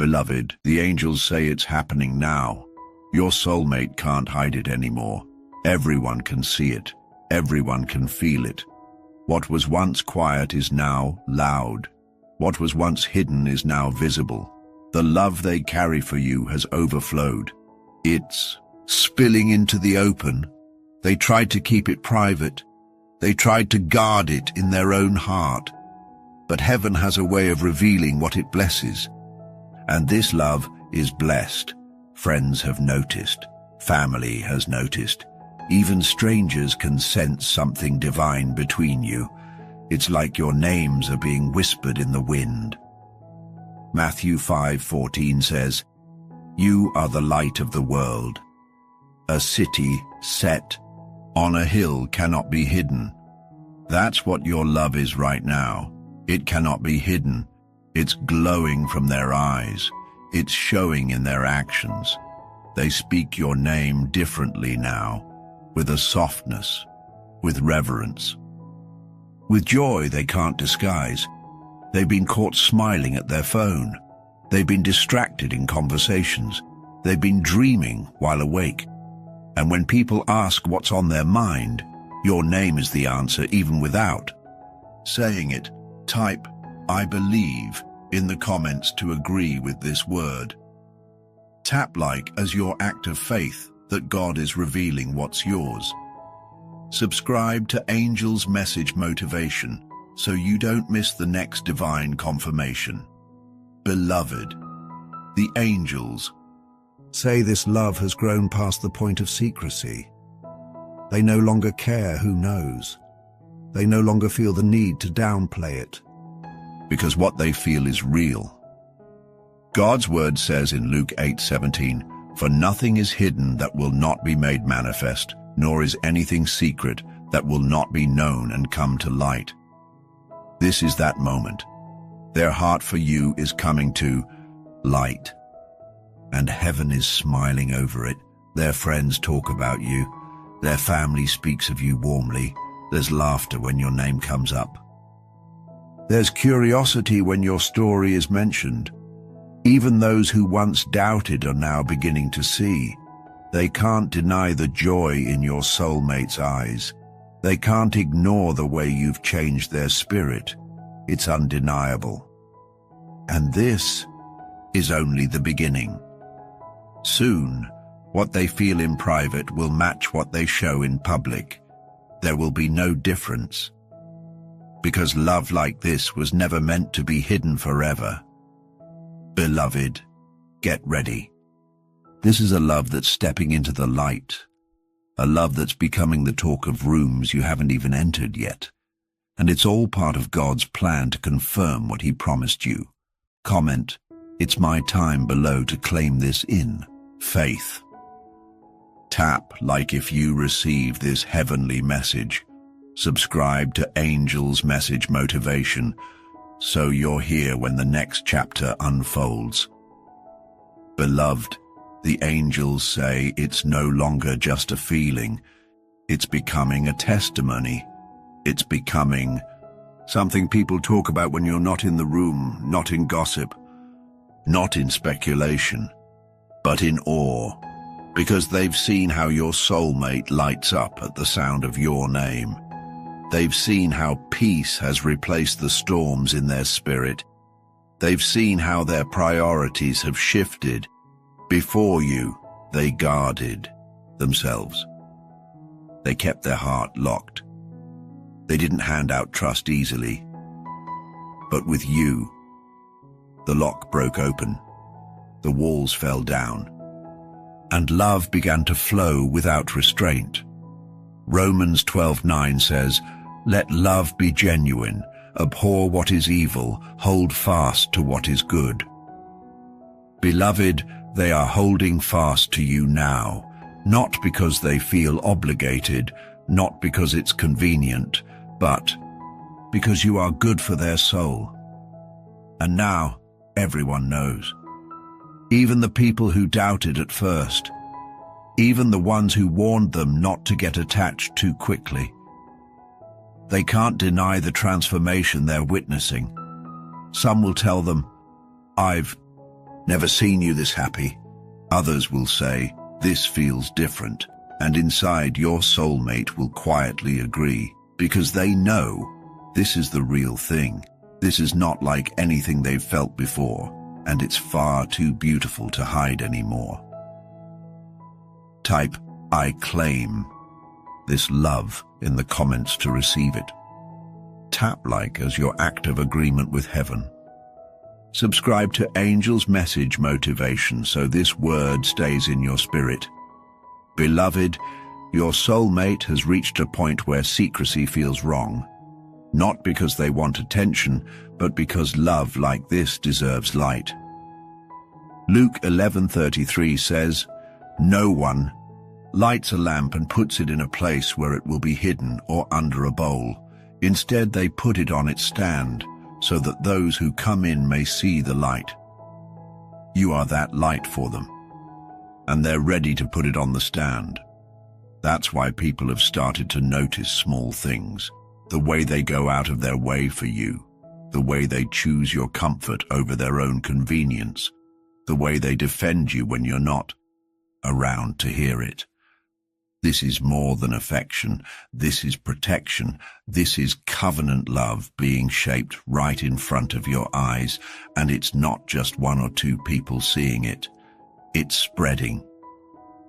Beloved, the angels say it's happening now. Your soulmate can't hide it anymore. Everyone can see it. Everyone can feel it. What was once quiet is now loud. What was once hidden is now visible. The love they carry for you has overflowed. It's spilling into the open. They tried to keep it private. They tried to guard it in their own heart. But heaven has a way of revealing what it blesses. And this love is blessed. Friends have noticed. Family has noticed. Even strangers can sense something divine between you. It's like your names are being whispered in the wind. Matthew 5:14 says, "You are the light of the world. A city set on a hill cannot be hidden." That's what your love is right now. It cannot be hidden. It's glowing from their eyes. It's showing in their actions. They speak your name differently now, with a softness, with reverence. With joy they can't disguise. They've been caught smiling at their phone. They've been distracted in conversations. They've been dreaming while awake. And when people ask what's on their mind, your name is the answer even without saying it. Type, "I believe," in the comments to agree with this word. Tap like as your act of faith that God is revealing what's yours. Subscribe to Angel's Message Motivation so you don't miss the next divine confirmation. Beloved, the angels say this love has grown past the point of secrecy. They no longer care who knows. They no longer feel the need to downplay it, because what they feel is real. God's word says in Luke 8:17, "For nothing is hidden that will not be made manifest, nor is anything secret that will not be known and come to light." This is that moment. Their heart for you is coming to light, and heaven is smiling over it. Their friends talk about you. Their family speaks of you warmly. There's laughter when your name comes up. There's curiosity when your story is mentioned. Even those who once doubted are now beginning to see. They can't deny the joy in your soulmate's eyes. They can't ignore the way you've changed their spirit. It's undeniable. And this is only the beginning. Soon, what they feel in private will match what they show in public. There will be no difference. Because love like this was never meant to be hidden forever. Beloved, get ready. This is a love that's stepping into the light. A love that's becoming the talk of rooms you haven't even entered yet. And it's all part of God's plan to confirm what He promised you. Comment, "It's my time," below to claim this in faith. Tap like if you receive this heavenly message. Subscribe to Angel's Message Motivation so you're here when the next chapter unfolds. Beloved, the angels say it's no longer just a feeling. It's becoming a testimony. It's becoming something people talk about when you're not in the room, not in gossip, not in speculation, but in awe, because they've seen how your soulmate lights up at the sound of your name. They've seen how peace has replaced the storms in their spirit. They've seen how their priorities have shifted. Before you, they guarded themselves. They kept their heart locked. They didn't hand out trust easily. But with you, the lock broke open, the walls fell down, and love began to flow without restraint. Romans 12:9 says, "Let love be genuine, abhor what is evil, hold fast to what is good." Beloved, they are holding fast to you now, not because they feel obligated, not because it's convenient, but because you are good for their soul. And now, everyone knows. Even the people who doubted at first, even the ones who warned them not to get attached too quickly. They can't deny the transformation they're witnessing. Some will tell them, I've Never seen you this happy. Others will say, this feels different. And inside, your soulmate will quietly agree, because they know this is the real thing. This is not like anything they've felt before, and it's far too beautiful to hide anymore. Type, I claim this love in the comments to receive it. Tap like as your act of agreement with heaven. Subscribe to Angel's Message Motivation so this word stays in your spirit. Beloved, your soulmate has reached a point where secrecy feels wrong. Not because they want attention, but because love like this deserves light. Luke 11:33 says, no one lights a lamp and puts it in a place where it will be hidden or under a bowl. Instead, they put it on its stand, so that those who come in may see the light. You are that light for them, and they're ready to put it on the stand. That's why people have started to notice small things, the way they go out of their way for you, the way they choose your comfort over their own convenience, the way they defend you when you're not around to hear it. This is more than affection. This is protection. This is covenant love being shaped right in front of your eyes. And it's not just one or two people seeing it. It's spreading.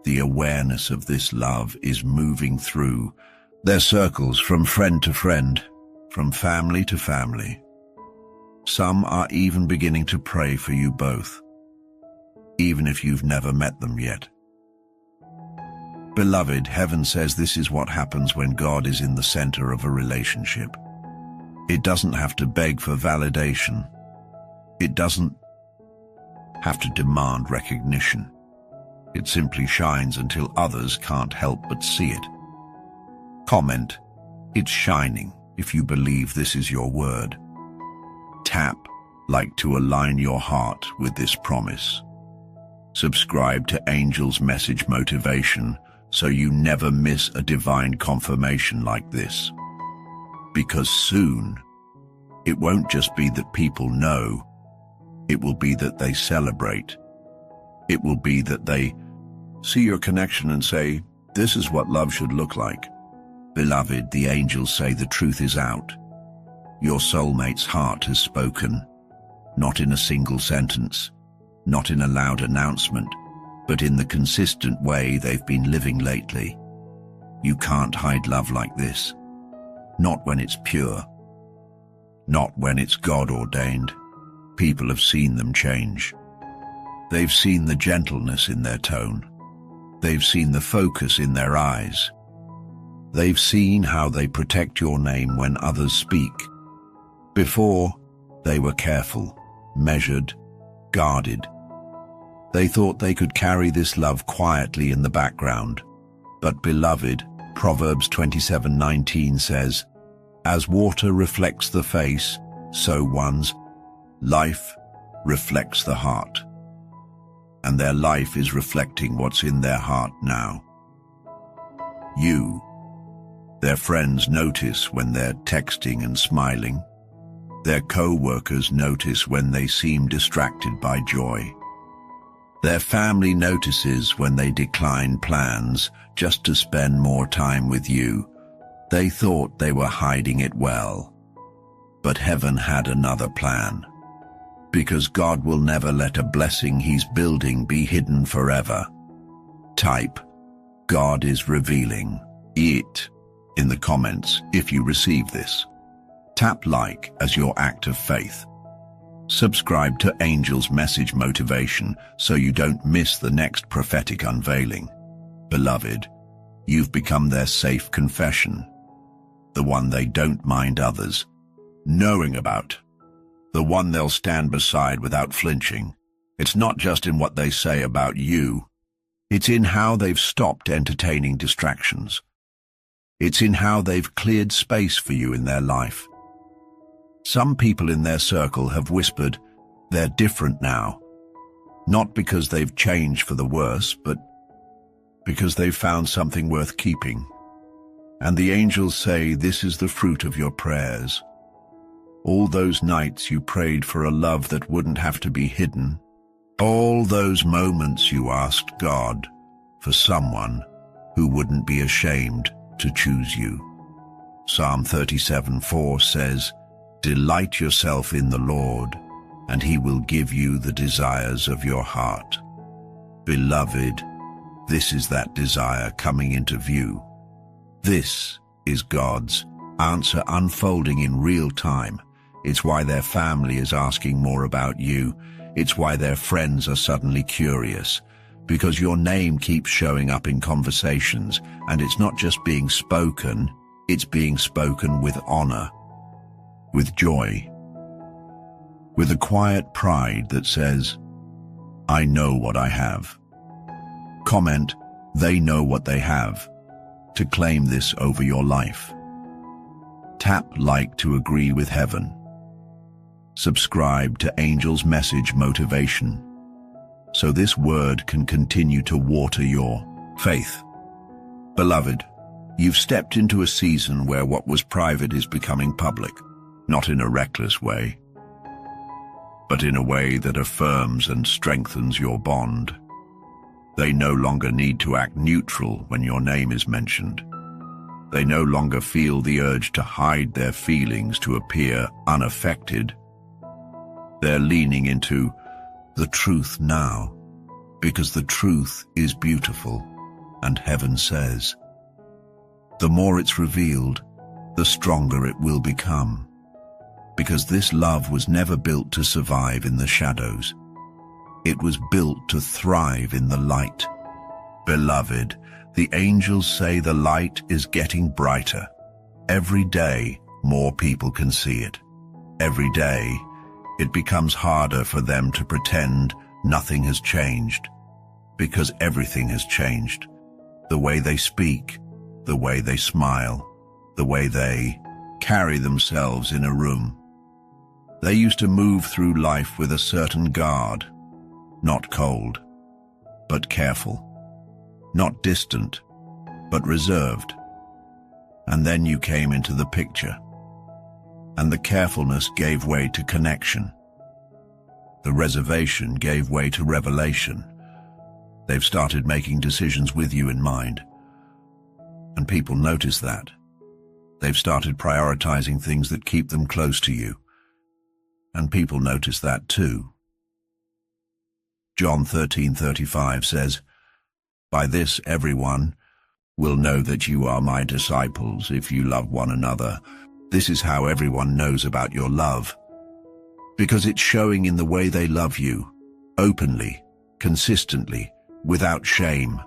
The awareness of this love is moving through their circles from friend to friend, from family to family. Some are even beginning to pray for you both, even if you've never met them yet. Beloved, heaven says this is what happens when God is in the center of a relationship. It doesn't have to beg for validation. It doesn't have to demand recognition. It simply shines until others can't help but see it. Comment, it's shining, if you believe this is your word. Tap like to align your heart with this promise. Subscribe to Angel's Message Motivation so you never miss a divine confirmation like this. Because soon, it won't just be that people know, it will be that they celebrate. It will be that they see your connection and say, this is what love should look like. Beloved, the angels say the truth is out. Your soulmate's heart has spoken, not in a single sentence, not in a loud announcement, but in the consistent way they've been living lately. You can't hide love like this. Not when it's pure. Not when it's God-ordained. People have seen them change. They've seen the gentleness in their tone. They've seen the focus in their eyes. They've seen how they protect your name when others speak. Before, they were careful, measured, guarded. They thought they could carry this love quietly in the background. But beloved, Proverbs 27:19 says, as water reflects the face, so one's life reflects the heart. And their life is reflecting what's in their heart now. You, their friends notice when they're texting and smiling. Their co-workers notice when they seem distracted by joy. Their family notices when they decline plans just to spend more time with you. They thought they were hiding it well. But heaven had another plan. Because God will never let a blessing he's building be hidden forever. Type, God is revealing it in the comments if you receive this. Tap like as your act of faith. Subscribe to Angel's Message Motivation so you don't miss the next prophetic unveiling. Beloved, you've become their safe confession, the one they don't mind others knowing about, the one they'll stand beside without flinching. It's not just in what they say about you, it's in how they've stopped entertaining distractions. It's in how they've cleared space for you in their life. Some people in their circle have whispered, they're different now. Not because they've changed for the worse, but because they've found something worth keeping. And the angels say this is the fruit of your prayers. All those nights you prayed for a love that wouldn't have to be hidden, All those moments you asked God for someone who wouldn't be ashamed to choose you. Psalm 37:4 says, "Delight yourself in the Lord, and he will give you the desires of your heart." Beloved, this is that desire coming into view. This is God's answer unfolding in real time. It's why their family is asking more about you. It's why their friends are suddenly curious, because your name keeps showing up in conversations, and it's not just being spoken, it's being spoken with honor, with joy, with a quiet pride that says, "I know what I have." Comment, "They know what they have," to claim this over your life. Tap like to agree with heaven. Subscribe to Angel's Message Motivation, so this word can continue to water your faith. Beloved, you've stepped into a season where what was private is becoming public, not in a reckless way, but in a way that affirms and strengthens your bond. They no longer need to act neutral when your name is mentioned. They no longer feel the urge to hide their feelings to appear unaffected. They're leaning into the truth now, because the truth is beautiful, and heaven says, the more it's revealed, the stronger it will become, because this love was never built to survive in the shadows. It was built to thrive in the light. Beloved, the angels say the light is getting brighter. Every day, more people can see it. Every day, it becomes harder for them to pretend nothing has changed, because everything has changed. The way they speak, the way they smile, the way they carry themselves in a room. They used to move through life with a certain guard, not cold, but careful, not distant, but reserved. And then you came into the picture, and the carefulness gave way to connection. The reservation gave way to revelation. They've started making decisions with you in mind, and people notice that. They've started prioritizing things that keep them close to you, and people notice that too. John 13:35 says, "By this everyone will know that you are my disciples if you love one another." This is how everyone knows about your love, because it's showing in the way they love you, openly, consistently, without shame.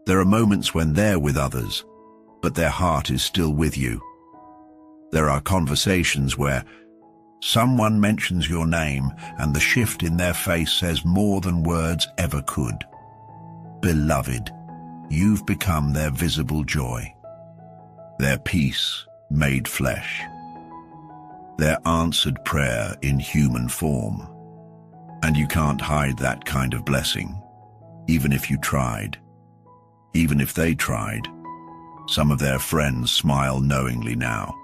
There are moments when they're with others, but their heart is still with you. There are conversations where someone mentions your name and the shift in their face says more than words ever could. Beloved, you've become their visible joy, their peace made flesh, their answered prayer in human form. And you can't hide that kind of blessing, even if you tried, even if they tried. Some of their friends smile knowingly now.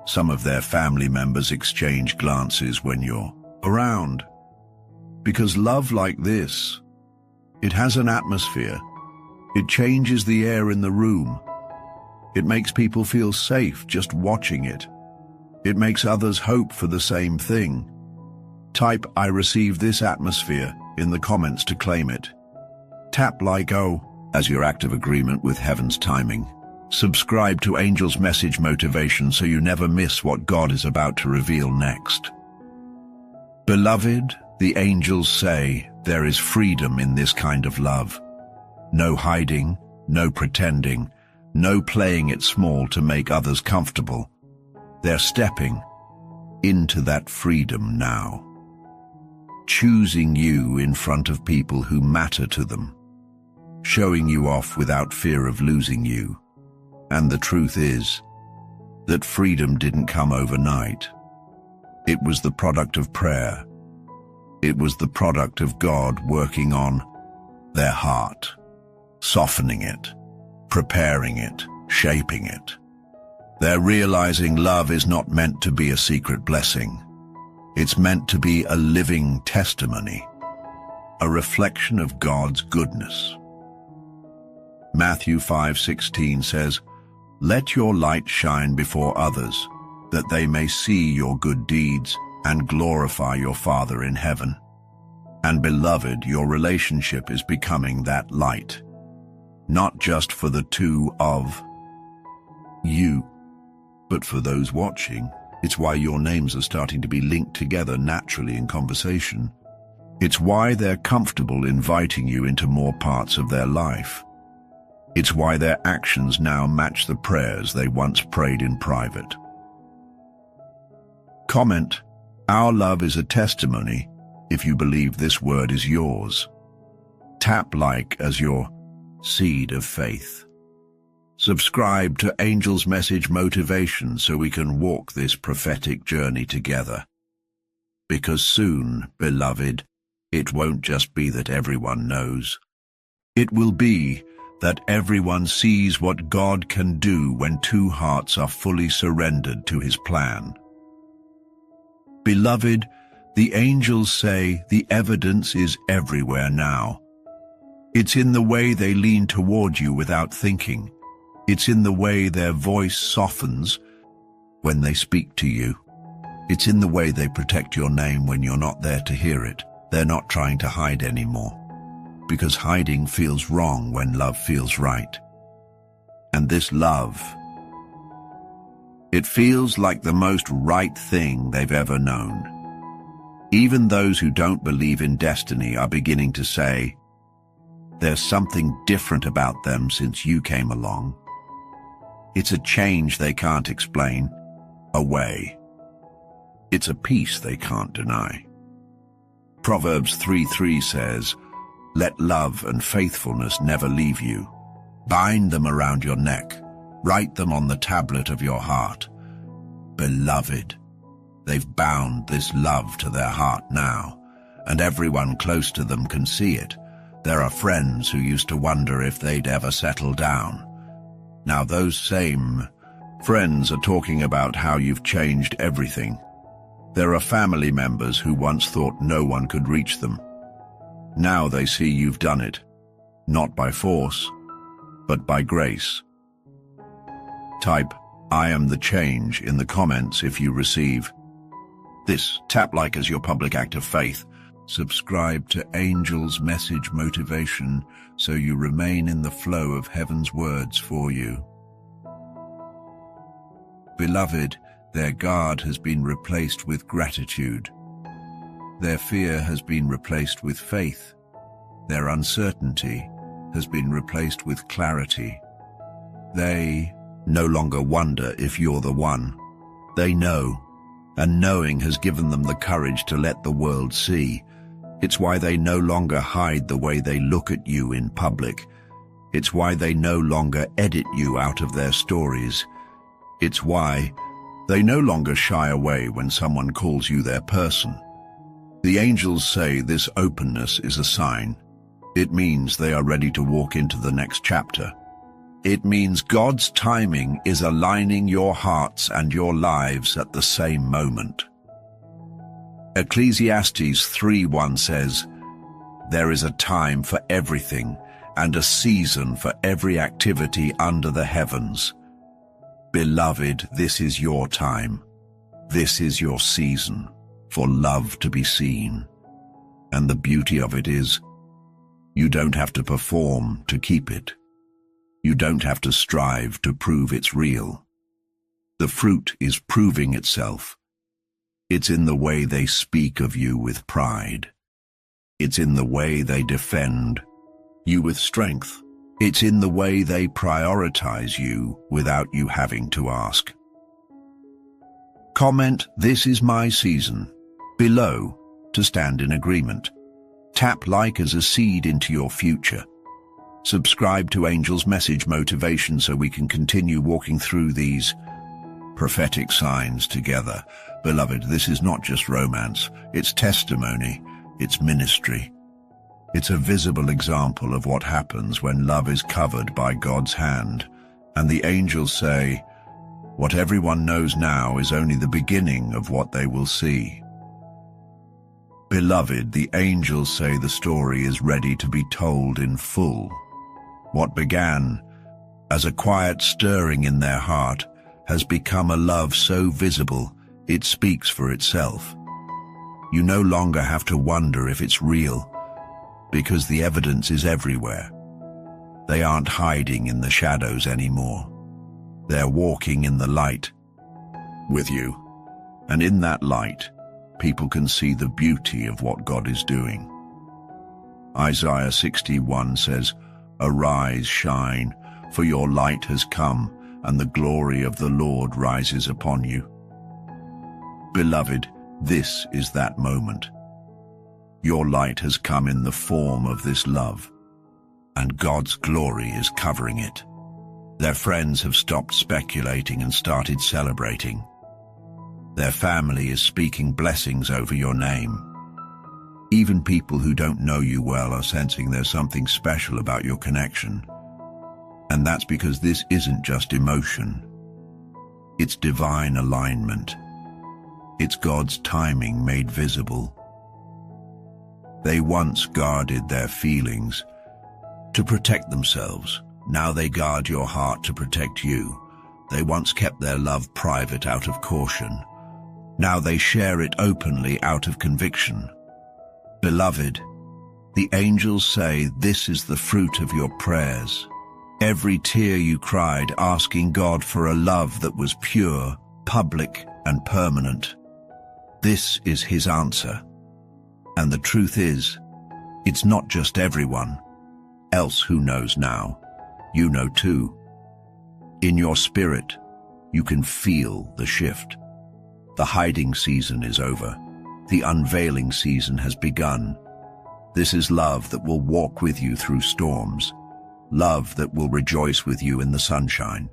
Some of their family members exchange glances when you're around. Because love like this, it has an atmosphere. It changes the air in the room. It makes people feel safe just watching it. It makes others hope for the same thing. Type "I receive this atmosphere" in the comments to claim it. Tap like "Oh" as your act of agreement with heaven's timing. Subscribe to Angel's Message Motivation so you never miss what God is about to reveal next. Beloved, the angels say there is freedom in this kind of love. No hiding, no pretending, no playing it small to make others comfortable. They're stepping into that freedom now, choosing you in front of people who matter to them, showing you off without fear of losing you. And the truth is that freedom didn't come overnight. It was the product of prayer. It was the product of God working on their heart, softening it, preparing it, shaping it. They're realizing love is not meant to be a secret blessing. It's meant to be a living testimony. a reflection of God's goodness. Matthew 5:16 says, "Let your light shine before others, that they may see your good deeds and glorify your Father in heaven." And beloved, your relationship is becoming that light, not just for the two of you, but for those watching. It's why your names are starting to be linked together naturally in conversation. It's why they're comfortable inviting you into more parts of their life. It's why their actions now match the prayers they once prayed in private. Comment, "Our love is a testimony," if you believe this word is yours. Tap like as your seed of faith. Subscribe to Angel's Message Motivation so we can walk this prophetic journey together. Because soon, beloved, it won't just be that everyone knows. It will be that everyone sees what God can do when two hearts are fully surrendered to His plan. Beloved, the angels say the evidence is everywhere now. It's in the way they lean toward you without thinking. It's in the way their voice softens when they speak to you. It's in the way they protect your name when you're not there to hear it. They're not trying to hide anymore, because hiding feels wrong when love feels right. And this love, it feels like the most right thing they've ever known. Even those who don't believe in destiny are beginning to say, "There's something different about them since you came along." It's a change they can't explain away. It's a peace they can't deny. Proverbs 3:3 says, "Let love and faithfulness never leave you. Bind them around your neck. Write them on the tablet of your heart." Beloved, they've bound this love to their heart now, and everyone close to them can see it. There are friends who used to wonder if they'd ever settle down. Now those same friends are talking about how you've changed everything. There are family members who once thought no one could reach them. Now they see you've done it, not by force, but by grace. Type, "I am the change" in the comments if you receive this. Tap like as your public act of faith. Subscribe to Angel's Message Motivation so you remain in the flow of heaven's words for you. Beloved, their guard has been replaced with gratitude. Their fear has been replaced with faith. Their uncertainty has been replaced with clarity. They no longer wonder if you're the one. They know, and knowing has given them the courage to let the world see. It's why they no longer hide the way they look at you in public. It's why they no longer edit you out of their stories. It's why they no longer shy away when someone calls you their person. The angels say this openness is a sign. It means they are ready to walk into the next chapter. It means God's timing is aligning your hearts and your lives at the same moment. Ecclesiastes 3:1 says, "There is a time for everything and a season for every activity under the heavens." Beloved, this is your time. This is your season for love to be seen. And the beauty of it is, you don't have to perform to keep it. You don't have to strive to prove it's real. The fruit is proving itself. It's in the way they speak of you with pride. It's in the way they defend you with strength. It's in the way they prioritize you without you having to ask. Comment, "This is my season," below to stand in agreement. Tap like as a seed into your future. Subscribe to Angel's Message Motivation so we can continue walking through these prophetic signs together. Beloved, this is not just romance, it's testimony, it's ministry. It's a visible example of what happens when love is covered by God's hand. And the angels say, what everyone knows now is only the beginning of what they will see. Beloved, the angels say the story is ready to be told in full. What began as a quiet stirring in their heart has become a love so visible it speaks for itself. You no longer have to wonder if it's real, because the evidence is everywhere. They aren't hiding in the shadows anymore. They're walking in the light with you. And in that light, people can see the beauty of what God is doing. Isaiah 61 says, "Arise, shine, for your light has come, and the glory of the Lord rises upon you." Beloved, this is that moment. Your light has come in the form of this love, and God's glory is covering it. Their friends have stopped speculating and started celebrating. Their family is speaking blessings over your name. Even people who don't know you well are sensing there's something special about your connection. And that's because this isn't just emotion. It's divine alignment. It's God's timing made visible. They once guarded their feelings to protect themselves. Now they guard your heart to protect you. They once kept their love private out of caution. Now they share it openly out of conviction. Beloved, the angels say this is the fruit of your prayers. Every tear you cried asking God for a love that was pure, public, and permanent. This is His answer. And the truth is, it's not just everyone else who knows now. You know too. In your spirit, you can feel the shift. The hiding season is over. The unveiling season has begun. This is love that will walk with you through storms. Love that will rejoice with you in the sunshine.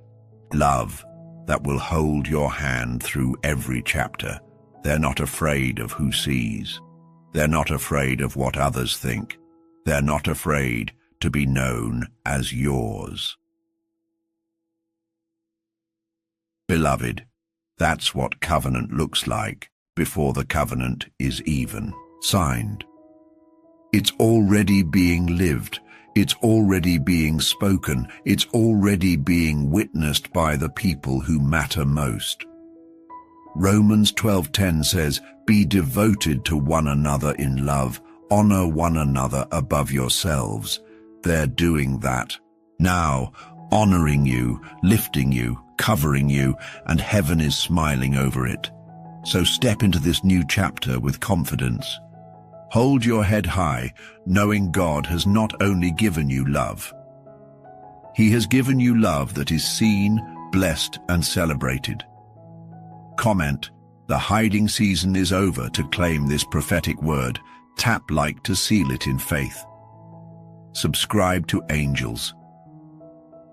Love that will hold your hand through every chapter. They're not afraid of who sees. They're not afraid of what others think. They're not afraid to be known as yours. Beloved, that's what covenant looks like before the covenant is even signed. It's already being lived. It's already being spoken. It's already being witnessed by the people who matter most. Romans 12:10 says, "Be devoted to one another in love. Honor one another above yourselves." They're doing that now, honoring you, lifting you, covering you, and heaven is smiling over it. So step into this new chapter with confidence. Hold your head high, knowing God has not only given you love. He has given you love that is seen, blessed, and celebrated. Comment, "The hiding season is over," to claim this prophetic word. Tap like to seal it in faith. Subscribe to Angels.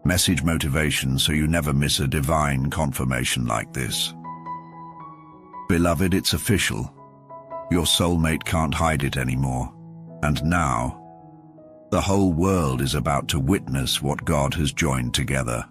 Message motivation so you never miss a divine confirmation like this. Beloved, it's official. Your soulmate can't hide it anymore. And now, the whole world is about to witness what God has joined together.